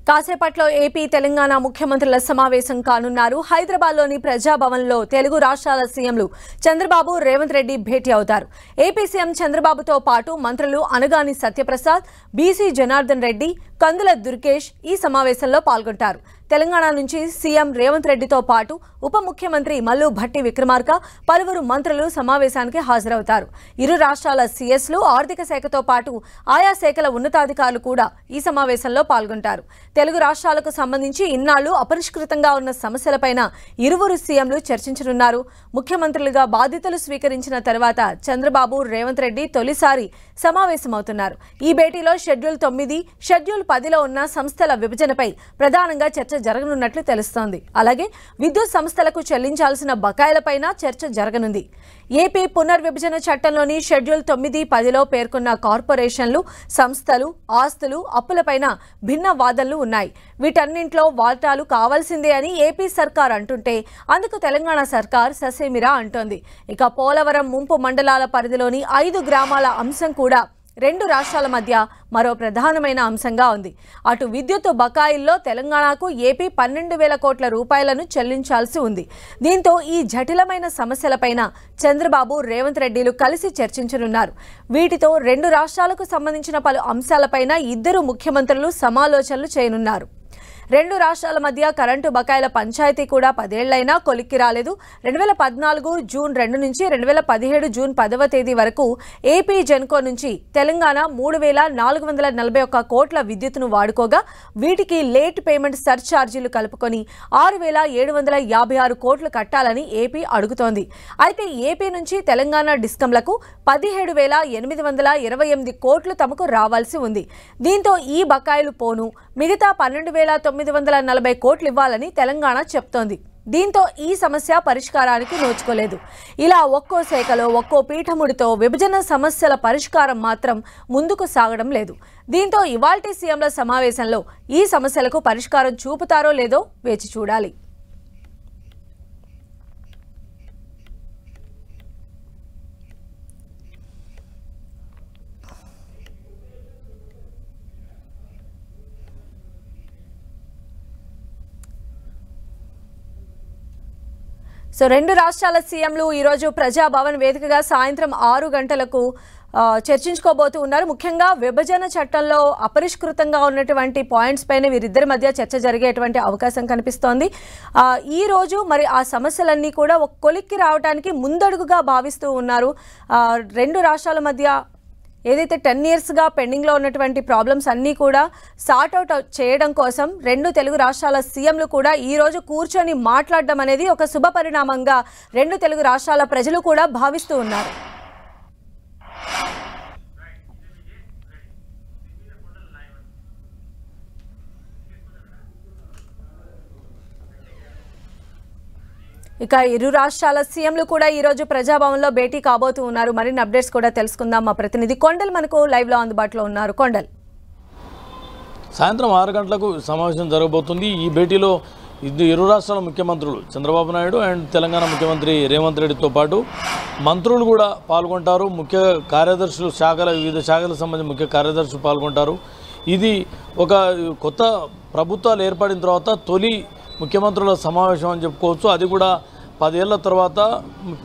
కాసేపట్లో ఏపీ తెలంగాణ ముఖ్యమంత్రుల సమావేశం కానున్నారు. హైదరాబాద్లోని ప్రజాభవన్లో తెలుగు రాష్ట్రాల సీఎంలు చంద్రబాబు, రేవంత్ రెడ్డి భేటీ అవుతారు. ఏపీ సీఎం చంద్రబాబుతో పాటు మంత్రులు అనగాని సత్యప్రసాద్, బీసీ జనార్దన్ రెడ్డి, కందుల దుర్గేష్ ఈ సమావేశంలో పాల్గొంటారు. తెలంగాణ నుంచి సీఎం రేవంత్ రెడ్డితో పాటు ఉప ముఖ్యమంత్రి మల్లు భట్టి విక్రమార్క, పలువురు మంత్రులు సమావేశానికి హాజరవుతారు. ఇరు రాష్ట్రాల సీఎస్లు, ఆర్థిక శాఖతో పాటు ఆయా శాఖల ఉన్నతాధికారులు కూడా ఈ సమావేశంలో పాల్గొంటారు. తెలుగు రాష్ట్రాలకు సంబంధించి ఇన్నాళ్లు అపరిష్కృతంగా ఉన్న సమస్యలపైన ఇరువురు సీఎంలు చర్చించనున్నారు. ముఖ్యమంత్రులుగా బాధ్యతలు స్వీకరించిన తర్వాత చంద్రబాబు, రేవంత్ రెడ్డి తొలిసారి సమావేశమవుతున్నారు. ఈ భేటీలో షెడ్యూల్ 9, షెడ్యూల్ 10లో ఉన్న సంస్థల విభజనపై ప్రధానంగా చర్చ జరగనున్నట్లు తెలుస్తోంది. అలాగే విద్యుత్ సంస్థలకు చెల్లించాల్సిన బకాయిలపైన చర్చ జరగనుంది. ఏపీ పునర్విభజన చట్టంలోని షెడ్యూల్ 9, 10లో పేర్కొన్న కార్పొరేషన్లు, సంస్థలు, ఆస్తులు, అప్పులపైన భిన్న వాదనలు ఉన్నాయి. వీటన్నింటిలో వాటాలు కావాల్సిందే అని ఏపీ సర్కార్ అంటుంటే అందుకు తెలంగాణ సర్కార్ ససేమిరా అంటోంది. ఇక పోలవరం ముంపు మండలాల పరిధిలోని 5 గ్రామాల అంశం కూడా రెండు రాష్ట్రాల మధ్య మరో ప్రధానమైన అంశంగా ఉంది. అటు విద్యుత్ బకాయిల్లో తెలంగాణకు ఏపీ 12,000 కోట్ల రూపాయలను చెల్లించాల్సి ఉంది. దీంతో ఈ జటిలమైన సమస్యలపైన చంద్రబాబు, రేవంత్ రెడ్డిలు కలిసి చర్చించనున్నారు. వీటితో రెండు రాష్ట్రాలకు సంబంధించిన పలు అంశాలపైన ఇద్దరు ముఖ్యమంత్రులు సమాలోచనలు చేయనున్నారు. రెండు రాష్ట్రాల మధ్య కరెంటు బకాయిల పంచాయతీ కూడా 10 ఏళ్లైనా కొలిక్కి రాలేదు. 2014 జూన్ 2 నుంచి 2017 జూన్ 10వ తేదీ వరకు ఏపీ జెన్కో నుంచి తెలంగాణ 3,441 కోట్ల విద్యుత్తును వాడుకోగా వీటికి లేట్ పేమెంట్ సర్ఛార్జీలు కలుపుకొని 6,756 కోట్లు కట్టాలని ఏపీ అడుగుతోంది. అయితే ఏపీ నుంచి తెలంగాణ డిస్కంలకు 17,828 కోట్లు తమకు రావాల్సి ఉంది. దీంతో ఈ బకాయిలు పోను మిగతా 12,940 కోట్లు ఇవ్వాలని తెలంగాణ చెప్తోంది. దీంతో ఈ సమస్య పరిష్కారానికి నోచుకోలేదు. ఇలా ఒక్కో శాఖలో ఒక్కో పీఠముడితో విభజన సమస్యల పరిష్కారం మాత్రం ముందుకు సాగడం లేదు. దీంతో ఇవాల్టి సీఎంల సమావేశంలో ఈ సమస్యలకు పరిష్కారం చూపుతారో లేదో వేచి చూడాలి. సో రెండు రాష్ట్రాల సీఎంలు ఈరోజు ప్రజాభవన్ వేదికగా సాయంత్రం 6 గంటలకు చర్చించుకోబోతూ ఉన్నారు. ముఖ్యంగా విభజన చట్టంలో అపరిష్కృతంగా ఉన్నటువంటి పాయింట్స్ పైన వీరిద్దరి మధ్య చర్చ జరిగేటువంటి అవకాశం కనిపిస్తోంది. ఈ రోజు మరి ఆ సమస్యలన్నీ కూడా ఒక కొలిక్కి రావడానికి ముందడుగుగా భావిస్తూ ఉన్నారు. రెండు రాష్ట్రాల మధ్య ఏదైతే 10 ఇయర్స్గా పెండింగ్లో ఉన్నటువంటి ప్రాబ్లమ్స్ అన్నీ కూడా సార్ట్అవుట్ చేయడం కోసం రెండు తెలుగు రాష్ట్రాల సీఎంలు కూడా ఈరోజు కూర్చొని మాట్లాడడం అనేది ఒక శుభ పరిణామంగా రెండు తెలుగు రాష్ట్రాల ప్రజలు కూడా భావిస్తూ ఉన్నారు. ఇక ఇరు రాష్ట్రాల సీఎంలు కూడా ఈరోజు ప్రజాభవన్లో భేటీ కాబోతూ ఉన్నారు. మరిన్ని అప్డేట్స్ కూడా తెలుసుకుందాం. మా ప్రతినిధి కొండల్ మనకు లైవ్లో అందుబాటులో ఉన్నారు. కొండల్, సాయంత్రం 6 గంటలకు సమావేశం జరగబోతుంది. ఈ భేటీలో ఇరు రాష్ట్రాల ముఖ్యమంత్రులు చంద్రబాబు నాయుడు అండ్ తెలంగాణ ముఖ్యమంత్రి రేవంత్ రెడ్డితో పాటు మంత్రులు కూడా పాల్గొంటారు. ముఖ్య కార్యదర్శులు, వివిధ శాఖలకు సంబంధించిన ముఖ్య కార్యదర్శులు పాల్గొంటారు. ఇది ఒక కొత్త ప్రభుత్వాలు ఏర్పడిన తర్వాత తొలి ముఖ్యమంత్రుల సమావేశం అని చెప్పుకోవచ్చు. అది కూడా 10 ఏళ్ల తర్వాత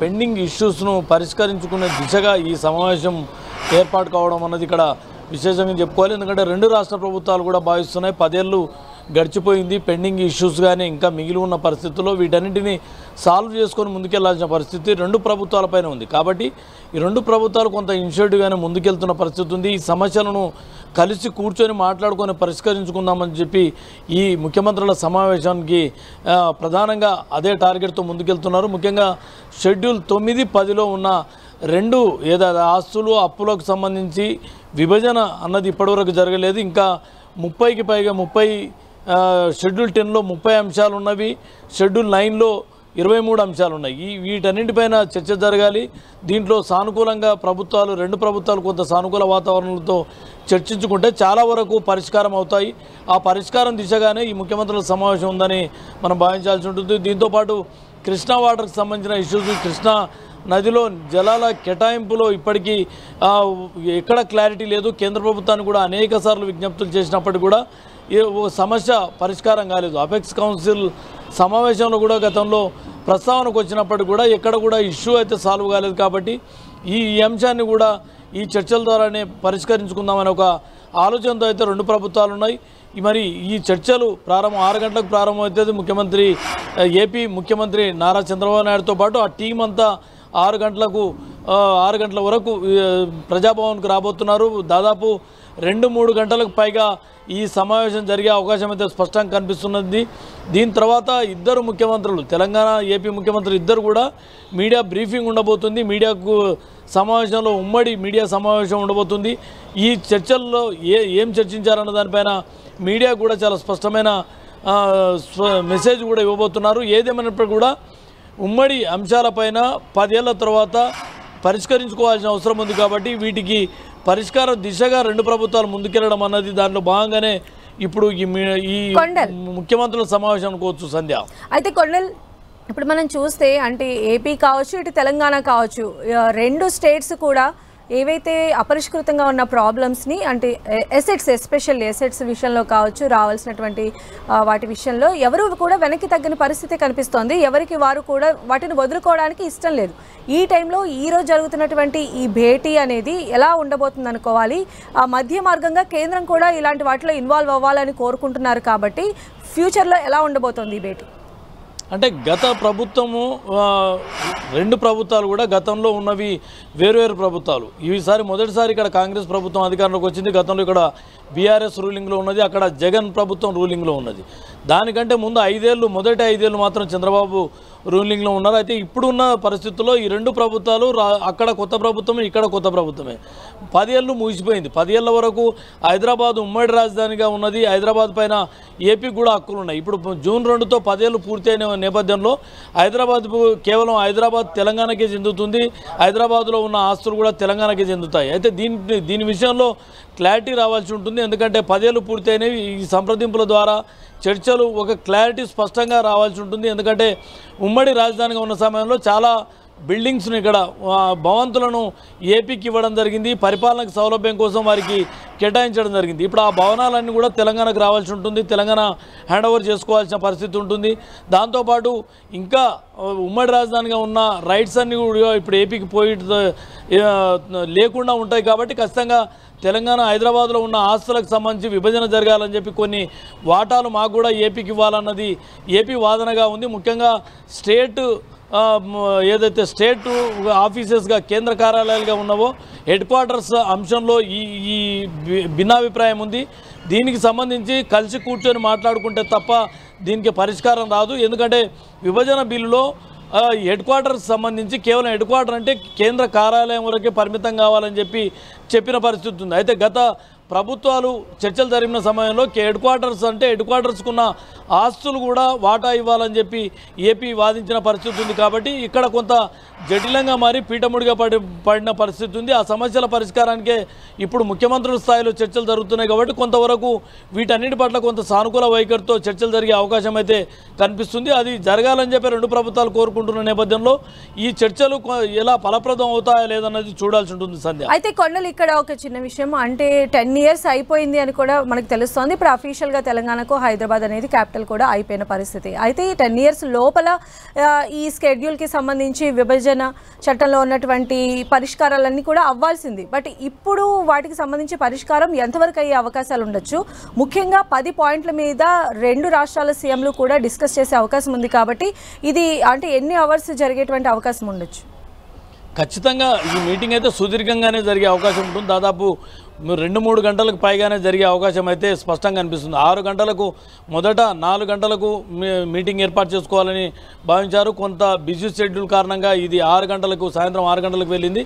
పెండింగ్ ఇష్యూస్ను పరిష్కరించుకునే దిశగా ఈ సమావేశం ఏర్పాటు కావడం అన్నది ఇక్కడ విశేషంగా చెప్పుకోవాలి. ఎందుకంటే రెండు రాష్ట్ర ప్రభుత్వాలు కూడా భావిస్తున్నాయి 10 ఏళ్ళు గడిచిపోయింది, పెండింగ్ ఇష్యూస్ కానీ ఇంకా మిగిలి ఉన్న పరిస్థితుల్లో వీటన్నింటినీ సాల్వ్ చేసుకొని ముందుకెళ్లాల్సిన పరిస్థితి రెండు ప్రభుత్వాలపైన ఉంది. కాబట్టి ఈ రెండు ప్రభుత్వాలు కొంత ఇనిషియేటివ్గానే ముందుకెళ్తున్న పరిస్థితి ఉంది. ఈ సమస్యలను కలిసి కూర్చొని మాట్లాడుకొని పరిష్కరించుకుందామని చెప్పి ఈ ముఖ్యమంత్రుల సమావేశానికి ప్రధానంగా అదే టార్గెట్తో ముందుకెళ్తున్నారు. ముఖ్యంగా షెడ్యూల్ 9, 10లో ఉన్న రెండు ఏదైతే ఆస్తులు, అప్పులకు సంబంధించి విభజన అన్నది ఇప్పటివరకు జరగలేదు. ఇంకా 30కి పైగా షెడ్యూల్ 10లో 30 అంశాలు ఉన్నవి, షెడ్యూల్ 9లో 23 అంశాలు ఉన్నాయి. వీటన్నింటిపైన చర్చ జరగాలి. దీంట్లో సానుకూలంగా రెండు ప్రభుత్వాలు కొంత సానుకూల వాతావరణంతో చర్చించుకుంటే చాలా వరకు పరిష్కారం అవుతాయి. ఆ పరిష్కారం దిశగానే ఈ ముఖ్యమంత్రుల సమావేశం ఉందని మనం భావించాల్సి ఉంటుంది. దీంతోపాటు కృష్ణా వాటర్కి సంబంధించిన ఇష్యూస్, కృష్ణా నదిలో జలాల కేటాయింపులో ఇప్పటికీ ఎక్కడ క్లారిటీ లేదు. కేంద్ర ప్రభుత్వాన్ని కూడా అనేక సార్లు విజ్ఞప్తులు చేసినప్పటికీ కూడా సమస్య పరిష్కారం కాలేదు. అపెక్స్ కౌన్సిల్ సమావేశంలో కూడా గతంలో ప్రస్తావనకు వచ్చినప్పటికీ కూడా ఎక్కడ కూడా ఇష్యూ అయితే సాల్వ్ కాలేదు. కాబట్టి ఈ అంశాన్ని కూడా ఈ చర్చల ద్వారానే పరిష్కరించుకుందామనే ఒక ఆలోచనతో అయితే రెండు ప్రభుత్వాలు ఉన్నాయి. మరి ఈ చర్చలు 6 గంటలకు ప్రారంభమవుతుంది. ఏపీ ముఖ్యమంత్రి నారా చంద్రబాబు నాయుడుతో పాటు ఆ టీం అంతా 6 గంటల వరకు ప్రజాభవన్కు రాబోతున్నారు. దాదాపు 2-3 గంటలకు పైగా ఈ సమావేశం జరిగే అవకాశం అయితే స్పష్టంగా కనిపిస్తున్నది. దీని తర్వాత ఇద్దరు ముఖ్యమంత్రులు, తెలంగాణ ఏపీ ముఖ్యమంత్రులు ఇద్దరు కూడా మీడియా బ్రీఫింగ్ ఉండబోతుంది. మీడియాకు సమావేశంలో ఉమ్మడి మీడియా సమావేశం ఉండబోతుంది. ఈ చర్చల్లో ఏం చర్చించారన్న దానిపైన మీడియా కూడా చాలా స్పష్టమైన మెసేజ్ కూడా ఇవ్వబోతున్నారు. ఏదేమైనప్పటికీ కూడా ఉమ్మడి అంశాలపైన 10 ఏళ్ల తర్వాత పరిష్కరించుకోవాల్సిన అవసరం ఉంది. కాబట్టి వీటికి పరిష్కార దిశగా రెండు ప్రభుత్వాలు ముందుకెళ్లడం అన్నది దాంట్లో భాగంగానే ఇప్పుడు ఈ ముఖ్యమంత్రుల సమావేశం అనుకోవచ్చు సంధ్య. అయితే కొండల్ ఇప్పుడు మనం చూస్తే అంటే ఏపీ కావచ్చు ఇటు తెలంగాణ కావచ్చు, రెండు స్టేట్స్ కూడా ఏవైతే అపరిష్కృతంగా ఉన్న ప్రాబ్లమ్స్ని అంటే ఎసెట్స్, ఎస్పెషల్ ఎసెట్స్ విషయంలో కావచ్చు, రావాల్సినటువంటి వాటి విషయంలో ఎవరు కూడా వెనక్కి తగ్గని పరిస్థితి కనిపిస్తోంది. ఎవరికి వారు కూడా వాటిని వదులుకోవడానికి ఇష్టం లేదు. ఈ టైంలో ఈరోజు జరుగుతున్నటువంటి ఈ భేటీ అనేది ఎలా ఉండబోతుంది అనుకోవాలి. ఆ మధ్య మార్గంగా కేంద్రం కూడా ఇలాంటి వాటిలో ఇన్వాల్వ్ అవ్వాలని కోరుకుంటున్నారు. కాబట్టి ఫ్యూచర్లో ఎలా ఉండబోతోంది ఈ భేటీ? అంటే గత ప్రభుత్వము రెండు ప్రభుత్వాలు కూడా గతంలో ఉన్నవి వేరువేరు ప్రభుత్వాలు. ఈసారి మొదటిసారి ఇక్కడ కాంగ్రెస్ ప్రభుత్వం అధికారంలోకి వచ్చింది. గతంలో ఇక్కడ బీఆర్ఎస్ రూలింగ్లో ఉన్నది, అక్కడ జగన్ ప్రభుత్వం రూలింగ్లో ఉన్నది. దానికంటే ముందు 5 ఏళ్ళు, మొదటి 5 ఏళ్ళు మాత్రం చంద్రబాబు రూలింగ్లో ఉన్నారు. అయితే ఇప్పుడున్న పరిస్థితుల్లో ఈ రెండు ప్రభుత్వాలు అక్కడ కొత్త ప్రభుత్వమే, ఇక్కడ కొత్త ప్రభుత్వమే. 10 ఏళ్ళు ముగిసిపోయింది. 10 ఏళ్ల వరకు హైదరాబాద్ ఉమ్మడి రాజధానిగా ఉన్నది. హైదరాబాద్ పైన ఏపీకి కూడా హక్కులు ఉన్నాయి. ఇప్పుడు జూన్ 2తో 10 ఏళ్ళు పూర్తయిన నేపథ్యంలో కేవలం హైదరాబాద్ తెలంగాణకే చెందుతుంది. హైదరాబాద్లో ఉన్న ఆస్తులు కూడా తెలంగాణకే చెందుతాయి. అయితే దీని విషయంలో క్లారిటీ రావాల్సి ఉంటుంది. ఎందుకంటే 10 ఏళ్ళు పూర్తయినవి. ఈ సంప్రదింపుల ద్వారా చర్చలు ఒక క్లారిటీ స్పష్టంగా రావాల్సి ఉంటుంది. ఎందుకంటే ఉమ్మడి రాజధానిగా ఉన్న సమయంలో చాలా బిల్డింగ్స్ను ఇక్కడ భవంతులను ఏపీకి ఇవ్వడం జరిగింది. పరిపాలనకు సౌలభ్యం కోసం వారికి కేటాయించడం జరిగింది. ఇప్పుడు ఆ భవనాలన్నీ కూడా తెలంగాణకు రావాల్సి ఉంటుంది. తెలంగాణ హ్యాండ్ ఓవర్ చేసుకోవాల్సిన పరిస్థితి ఉంటుంది. దాంతోపాటు ఇంకా ఉమ్మడి రాజధానిగా ఉన్న రైట్స్ అన్నీ కూడా ఇప్పుడు ఏపీకి పోయి లేకుండా ఉంటాయి. కాబట్టి ఖచ్చితంగా తెలంగాణ హైదరాబాద్లో ఉన్న ఆస్తులకు సంబంధించి విభజన జరగాలని చెప్పి కొన్ని వాటాలు మాకు కూడా ఏపీకి ఇవ్వాలన్నది ఏపీ వాదనగా ఉంది. ముఖ్యంగా ఏదైతే స్టేట్ ఆఫీసెస్గా కేంద్ర కార్యాలయాలుగా ఉన్నావో హెడ్ క్వార్టర్స్ అంశంలో ఈ భిన్నాభిప్రాయం ఉంది. దీనికి సంబంధించి కలిసి కూర్చొని మాట్లాడుకుంటే తప్ప దీనికి పరిష్కారం రాదు. ఎందుకంటే విభజన బిల్లులో హెడ్ క్వార్టర్స్ సంబంధించి కేవలం హెడ్ క్వార్టర్ అంటే కేంద్ర కార్యాలయం వరకే పరిమితం కావాలని చెప్పిన పరిస్థితి ఉంది. అయితే గత ప్రభుత్వాలు చర్చలు జరిగిన సమయంలో హెడ్ క్వార్టర్స్ అంటే హెడ్ క్వార్టర్స్కున్న ఆస్తులు కూడా వాటా ఇవ్వాలని చెప్పి ఏపీ వాదించిన పరిస్థితి ఉంది. కాబట్టి ఇక్కడ కొంత జటిలంగా మారి పీఠముడిగా పడిన పరిస్థితి ఉంది. ఆ సమస్యల పరిష్కారానికే ఇప్పుడు ముఖ్యమంత్రుల స్థాయిలో చర్చలు జరుగుతున్నాయి. కాబట్టి కొంతవరకు వీటన్నిటి పట్ల కొంత సానుకూల వైఖరితో చర్చలు జరిగే అవకాశం అయితే కనిపిస్తుంది. అది జరగాలని చెప్పి రెండు ప్రభుత్వాలు కోరుకుంటున్న నేపథ్యంలో ఈ చర్చలు ఎలా ఫలప్రదం అవుతాయా లేదన్నది చూడాల్సి ఉంటుంది సంధ్య. అయితే కొండలు ఇక్కడ ఒక చిన్న విషయం అంటే 10 years అయిపోయింది అని కూడా మనకు తెలుస్తోంది. ఇప్పుడు అఫీషియల్గా తెలంగాణకు హైదరాబాద్ అనేది క్యాపిటల్ కూడా అయిపోయిన పరిస్థితి. అయితే ఈ 10 years లోపల ఈ స్కెడ్యూల్కి సంబంధించి విభజన చట్టంలో ఉన్నటువంటి పరిష్కారాలన్నీ కూడా అవ్వాల్సింది. బట్ ఇప్పుడు వాటికి సంబంధించి పరిష్కారం ఎంతవరకు అయ్యే అవకాశాలు ఉండొచ్చు? ముఖ్యంగా 10 పాయింట్ల మీద రెండు రాష్ట్రాల సీఎంలు కూడా డిస్కస్ చేసే అవకాశం ఉంది. కాబట్టి ఇది అంటే ఎన్ని అవర్స్ జరిగేటువంటి అవకాశం ఉండొచ్చు? ఖచ్చితంగా ఈ మీటింగ్ అయితే సుదీర్ఘంగానే జరిగే అవకాశం ఉంటుంది. దాదాపు 2-3 గంటలకు పైగానే జరిగే అవకాశం అయితే స్పష్టంగా అనిపిస్తుంది. 6 గంటలకు మొదట 4 గంటలకు మీటింగ్ ఏర్పాటు చేసుకోవాలని భావించారు. కొంత బిజీ షెడ్యూల్ కారణంగా ఇది 6 గంటలకు సాయంత్రం 6 గంటలకు వెళ్ళింది.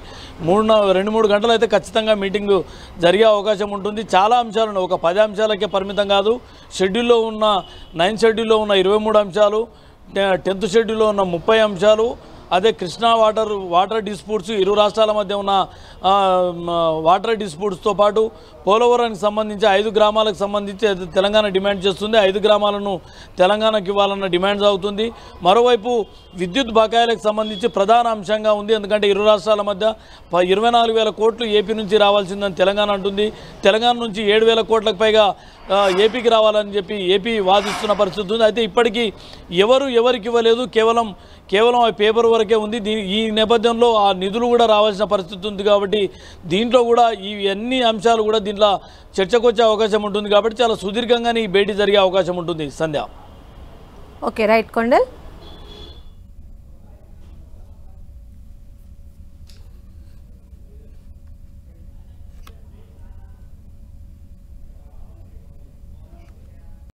2-3 గంటలు అయితే ఖచ్చితంగా మీటింగ్ జరిగే అవకాశం ఉంటుంది. చాలా అంశాలు ఉన్నాయి. ఒక 10 అంశాలకే పరిమితం కాదు. షెడ్యూల్లో ఉన్న 9 షెడ్యూల్లో ఉన్న 23 అంశాలు, 10th షెడ్యూల్లో ఉన్న 30 అంశాలు, అదే కృష్ణా వాటర్ డిస్ప్యూట్స్, ఇరు రాష్ట్రాల మధ్య ఉన్న వాటర్ డిస్ప్యూట్స్తో పాటు పోలవరానికి సంబంధించి 5 గ్రామాలకు సంబంధించి తెలంగాణ డిమాండ్ చేస్తుంది. 5 గ్రామాలను తెలంగాణకి ఇవ్వాలన్న డిమాండ్ అవుతుంది. మరోవైపు విద్యుత్ బకాయిలకు సంబంధించి ప్రధాన అంశంగా ఉంది. ఎందుకంటే ఇరు రాష్ట్రాల మధ్య 24,000 కోట్లు ఏపీ నుంచి రావాల్సిందని తెలంగాణ అంటుంది. తెలంగాణ నుంచి 7,000 కోట్లకు పైగా ఏపీకి రావాలని చెప్పి ఏపీ వాదిస్తున్న పరిస్థితి ఉంది. అయితే ఇప్పటికీ ఎవరికి ఇవ్వలేదు, కేవలం ఆ పేపర్ వరకే ఉంది. ఈ నేపథ్యంలో ఆ నిధులు కూడా రావాల్సిన పరిస్థితి ఉంది. కాబట్టి దీంట్లో కూడా ఈ అన్ని అంశాలు కూడా దీంట్లో చర్చకు వచ్చే అవకాశం ఉంటుంది. కాబట్టి చాలా సుదీర్ఘంగానే ఈ భేటీ జరిగే అవకాశం ఉంటుంది. సంధ్య. Okay, right Kondal.